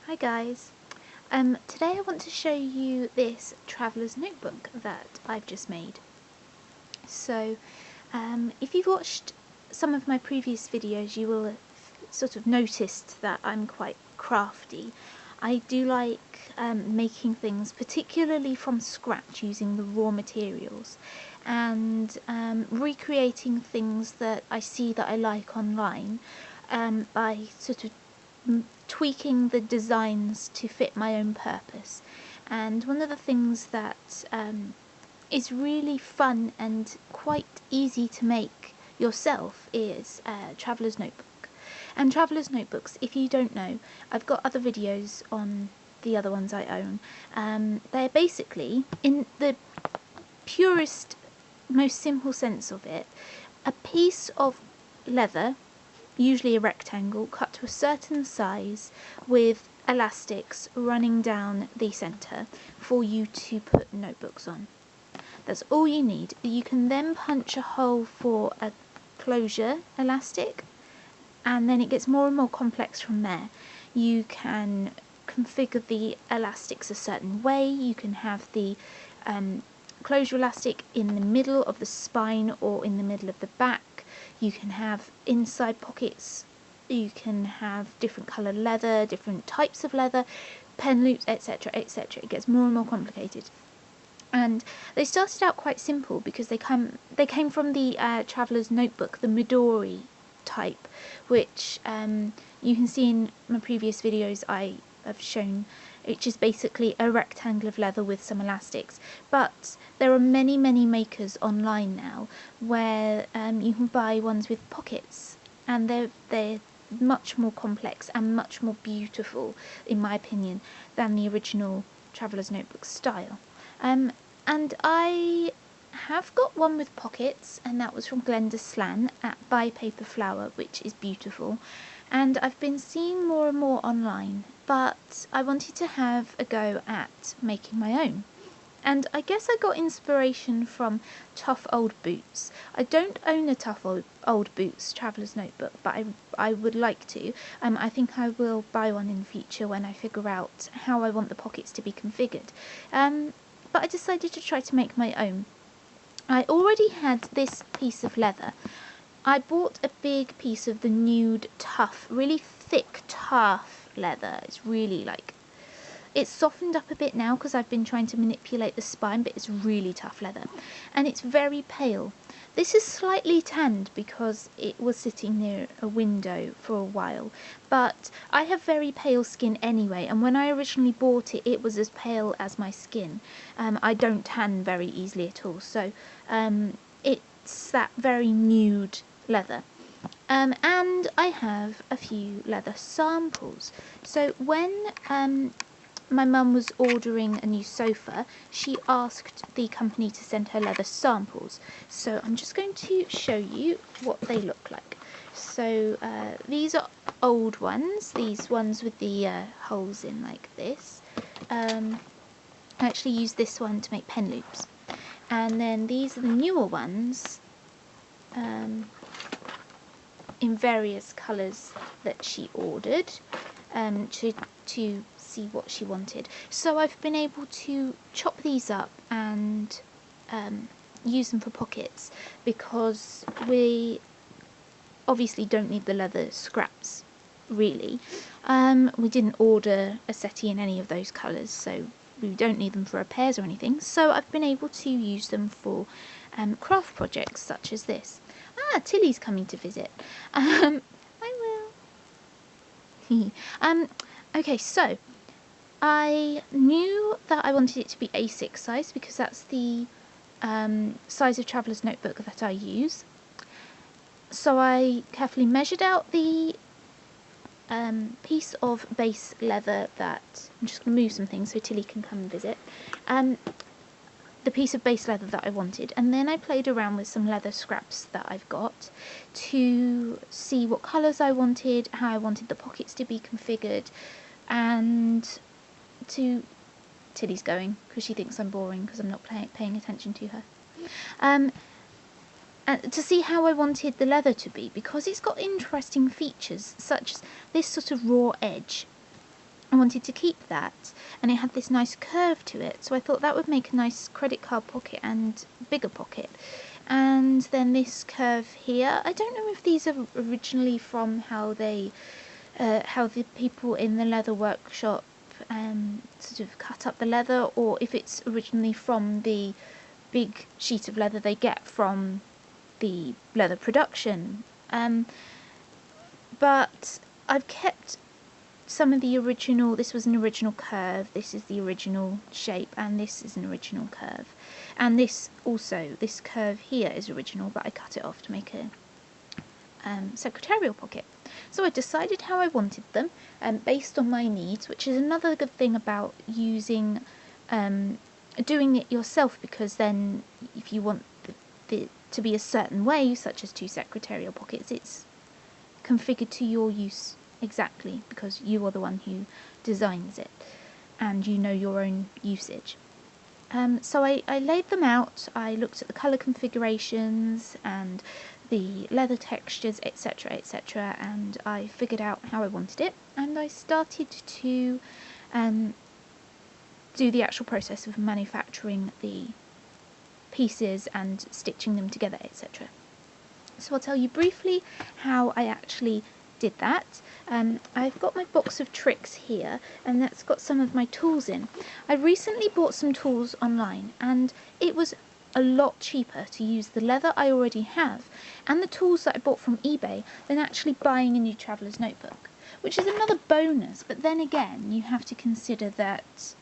Hi guys, today I want to show you this traveller's notebook that I've just made. So if you've watched some of my previous videos you will have sort of noticed that I'm quite crafty. I do like making things particularly from scratch using the raw materials and recreating things that I see that I like online by sort of tweaking the designs to fit my own purpose. And one of the things that is really fun and quite easy to make yourself is Traveller's Notebook. And Traveller's Notebooks, if you don't know, I've got other videos on the other ones I own. They're basically, in the purest, most simple sense of it, a piece of leather, usually a rectangle, cut to a certain size with elastics running down the centre for you to put notebooks on. That's all you need. You can then punch a hole for a closure elastic and then it gets more and more complex from there. You can configure the elastics a certain way. You can have the closure elastic in the middle of the spine or in the middle of the back. You can have inside pockets, you can have different coloured leather, different types of leather, pen loops, etc, etc. It gets more and more complicated. And they started out quite simple because they came from the Traveller's Notebook, the Midori type, which you can see in my previous videos I have shown. It's just basically a rectangle of leather with some elastics. But there are many makers online now where you can buy ones with pockets, and they're much more complex and much more beautiful, in my opinion, than the original Traveller's Notebook style. And I have got one with pockets, and that was from Glenda Slan at Buy Paper Flower, which is beautiful. And I've been seeing more and more online, but I wanted to have a go at making my own. And I guess I got inspiration from Tough Old Boots. I don't own a Tough Old Boots Traveller's Notebook, but I would like to. I think I will buy one in the future when I figure out how I want the pockets to be configured. But I decided to try to make my own. I already had this piece of leather. I bought a big piece of the nude tough, really thick tough leather. It's really it's softened up a bit now because I've been trying to manipulate the spine, but it's really tough leather. And it's very pale. This is slightly tanned because it was sitting near a window for a while, but I have very pale skin anyway, and when I originally bought it, it was as pale as my skin. I don't tan very easily at all, so it's that very nude leather. And I have a few leather samples. So when my mum was ordering a new sofa, she asked the company to send her leather samples. So I'm just going to show you what they look like. So these are old ones, these ones with the holes in like this. I actually used this one to make pen loops. And then these are the newer ones in various colours that she ordered to see what she wanted. So I've been able to chop these up and use them for pockets because we obviously don't need the leather scraps really. We didn't order a settee in any of those colours, so we don't need them for repairs or anything, so I've been able to use them for craft projects such as this. Ah, Tilly's coming to visit. I will. Okay, so I knew that I wanted it to be A6 size because that's the size of Traveller's Notebook that I use. So I carefully measured out the piece of base leather that, I'm just going to move some things so Tilly can come and visit, the piece of base leather that I wanted, and then I played around with some leather scraps that I've got to see what colours I wanted, how I wanted the pockets to be configured, and Tilly's going because she thinks I'm boring because I'm not paying attention to her. And to see how I wanted the leather to be, because it's got interesting features such as this sort of raw edge. I wanted to keep that, and it had this nice curve to it, so I thought that would make a nice credit card pocket and bigger pocket. And then this curve here, I don't know if these are originally from how the people in the leather workshop sort of cut up the leather, or if it's originally from the big sheet of leather they get from the leather production. But I've kept some of the original. This was an original curve, this is the original shape, and this is an original curve, and this curve here is original, but I cut it off to make a secretarial pocket. So I decided how I wanted them based on my needs, which is another good thing about using doing it yourself, because then if you want it to be a certain way, such as 2 secretarial pockets, it's configured to your use exactly, because you are the one who designs it and you know your own usage. So I laid them out, I looked at the colour configurations and the leather textures, etc, etc, and I figured out how I wanted it, and I started to do the actual process of manufacturing the pieces and stitching them together, etc. So I'll tell you briefly how I actually did that. I've got my box of tricks here, and that's got some of my tools in. I recently bought some tools online, and it was a lot cheaper to use the leather I already have and the tools that I bought from eBay than actually buying a new traveller's notebook, which is another bonus. But then again, you have to consider that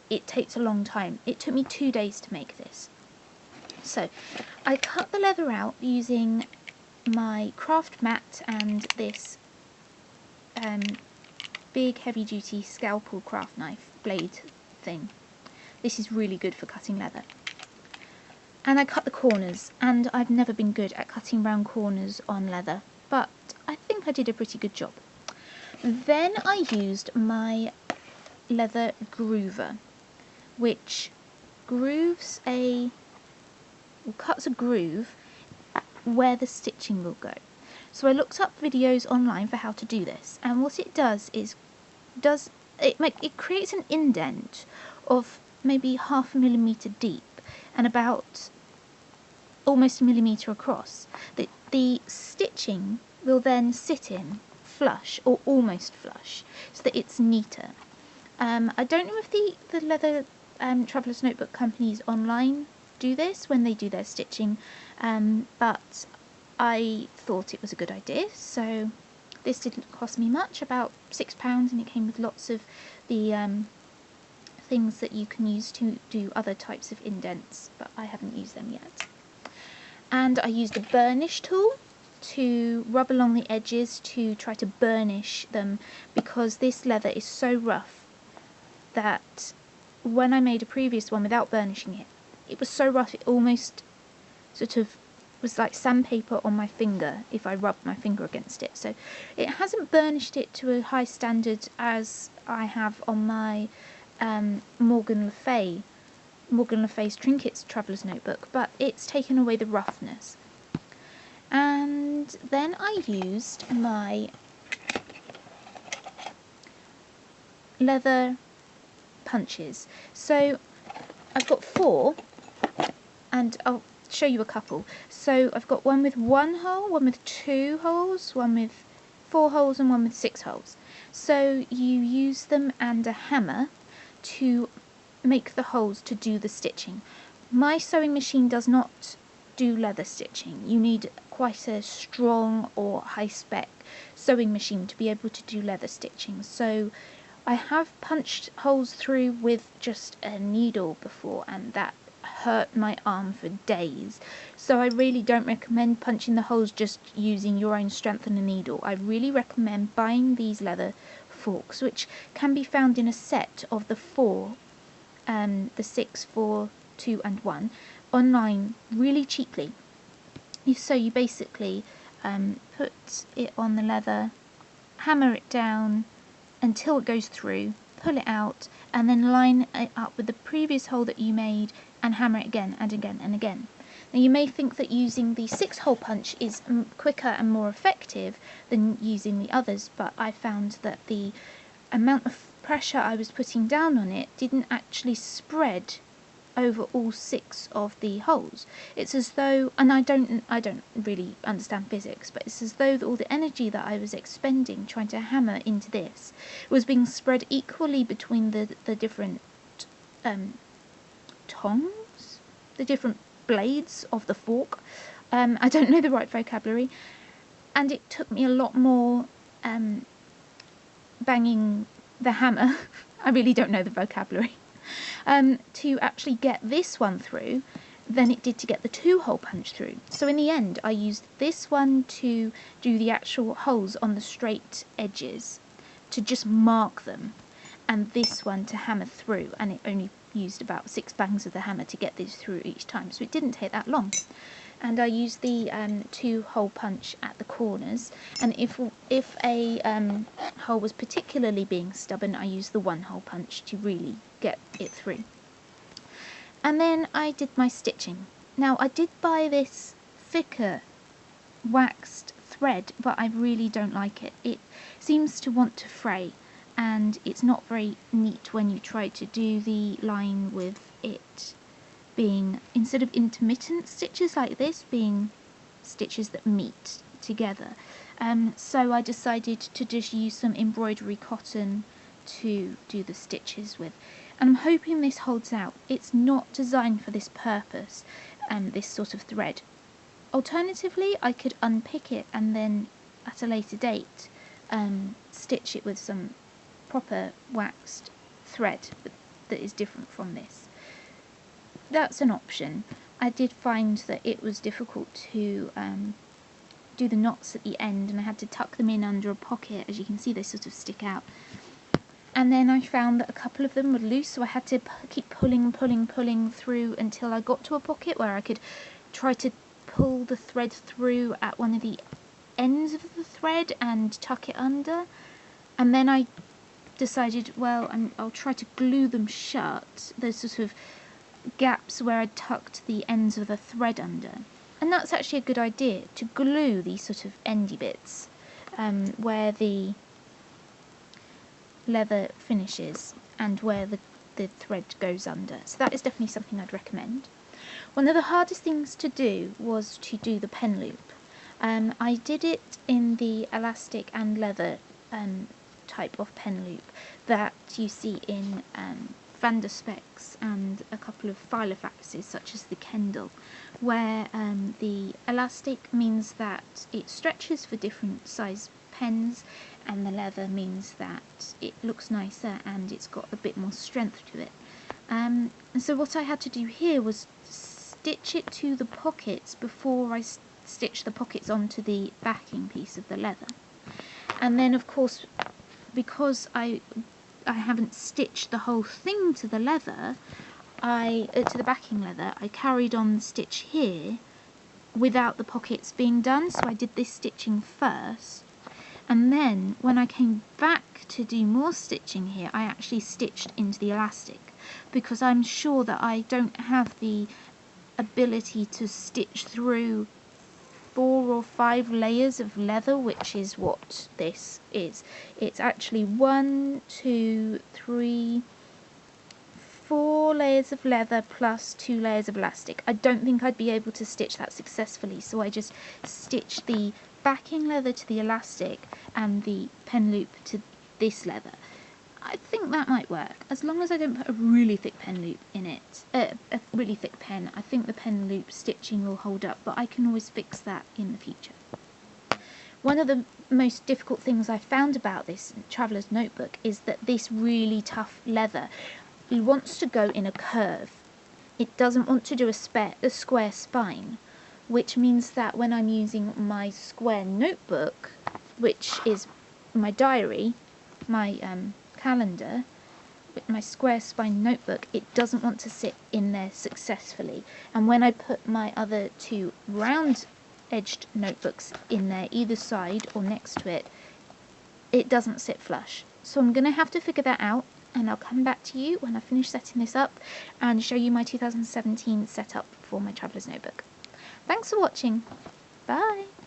it takes a long time. It took me 2 days to make this. So I cut the leather out using my craft mat and this big heavy duty scalpel craft knife blade thing. This is really good for cutting leather. And I cut the corners, and I've never been good at cutting round corners on leather, but I think I did a pretty good job. Then I used my leather groover, which cuts a groove where the stitching will go. So I looked up videos online for how to do this, and what it does is it creates an indent of maybe 1/2 millimetre deep and about almost 1 millimetre across. The stitching will then sit in flush or almost flush, so that it's neater. I don't know if the leather traveller's notebook companies online do this when they do their stitching, but I thought it was a good idea. So this didn't cost me much, about £6, and it came with lots of the things that you can use to do other types of indents, but I haven't used them yet. And I used a burnish tool to rub along the edges to try to burnish them, because this leather is so rough that when I made a previous one without burnishing it, it was so rough it almost sort of was like sandpaper on my finger if I rubbed my finger against it. So it hasn't burnished it to a high standard as I have on my Morgan Le Fay's Trinkets Traveller's Notebook, but it's taken away the roughness. And then I used my leather punches. So I've got 4, and I'll show you a couple. So I've got one with 1 hole, one with 2 holes, one with 4 holes, and one with 6 holes. So you use them and a hammer to make the holes to do the stitching. My sewing machine does not do leather stitching. You need quite a strong or high spec sewing machine to be able to do leather stitching. So I have punched holes through with just a needle before, and that hurt my arm for days. So I really don't recommend punching the holes just using your own strength and a needle. I really recommend buying these leather forks, which can be found in a set of the 4, the 6, 4, 2 and 1 online really cheaply. So you basically put it on the leather, hammer it down until it goes through, pull it out, and then line it up with the previous hole that you made and hammer it again and again and again. Now you may think that using the 6-hole punch is quicker and more effective than using the others, but I found that the amount of pressure I was putting down on it didn't actually spread over all 6 of the holes. It's as though, and I don't really understand physics, but it's as though all the energy that I was expending trying to hammer into this was being spread equally between the different tongs, the different blades of the fork. I don't know the right vocabulary, and it took me a lot more banging the hammer I really don't know the vocabulary to actually get this one through than it did to get the 2-hole punch through. So in the end I used this one to do the actual holes on the straight edges, to just mark them, and this one to hammer through, and it only used about 6 bangs of the hammer to get this through each time, so it didn't take that long. And I used the 2-hole punch at the corners, and if a hole was particularly being stubborn, I used the 1-hole punch to really get it through. And then I did my stitching. Now I did buy this thicker waxed thread, but I really don't like it. It seems to want to fray, and it's not very neat when you try to do the line with it being, instead of intermittent stitches like this, being stitches that meet together. So I decided to just use some embroidery cotton to do the stitches with, and I'm hoping this holds out. It's not designed for this purpose, this sort of thread. Alternatively, I could unpick it and then at a later date stitch it with some proper waxed thread that is different from this. That's an option. I did find that it was difficult to do the knots at the end, and I had to tuck them in under a pocket. As you can see, they sort of stick out. And then I found that a couple of them were loose, so I had to keep pulling through until I got to a pocket where I could try to pull the thread through at one of the ends of the thread and tuck it under. And then I decided, well, I'll try to glue them shut, those sort of gaps where I tucked the ends of the thread under. And that's actually a good idea, to glue these sort of endy bits where the leather finishes and where the thread goes under. So that is definitely something I'd recommend. One of the hardest things to do was to do the pen loop. I did it in the elastic and leather type of pen loop that you see in Van der Specs and a couple of Filofaxes such as the Kendall, where the elastic means that it stretches for different size pens, and the leather means that it looks nicer and it's got a bit more strength to it. And so what I had to do here was stitch it to the pockets before I stitch the pockets onto the backing piece of the leather. And then of course, because I haven't stitched the whole thing to the leather, to the backing leather, I carried on the stitch here without the pockets being done, so I did this stitching first, and then when I came back to do more stitching here, I actually stitched into the elastic, because I'm sure that I don't have the ability to stitch through 4 or 5 layers of leather, which is what this is. It's actually 1, 2, 3, 4 layers of leather plus 2 layers of elastic. I don't think I'd be able to stitch that successfully, so I just stitched the backing leather to the elastic and the pen loop to this leather. I think that might work, as long as I don't put a really thick pen loop in it, a really thick pen. I think the pen loop stitching will hold up, but I can always fix that in the future. One of the most difficult things I found about this traveller's notebook is that this really tough leather, it wants to go in a curve. It doesn't want to do a square spine, which means that when I'm using my square notebook, which is my diary, my calendar, with my square spine notebook, it doesn't want to sit in there successfully. And when I put my other 2 round edged notebooks in there, either side or next to it, it doesn't sit flush. So I'm going to have to figure that out, and I'll come back to you when I finish setting this up and show you my 2017 setup for my traveller's notebook. Thanks for watching. Bye!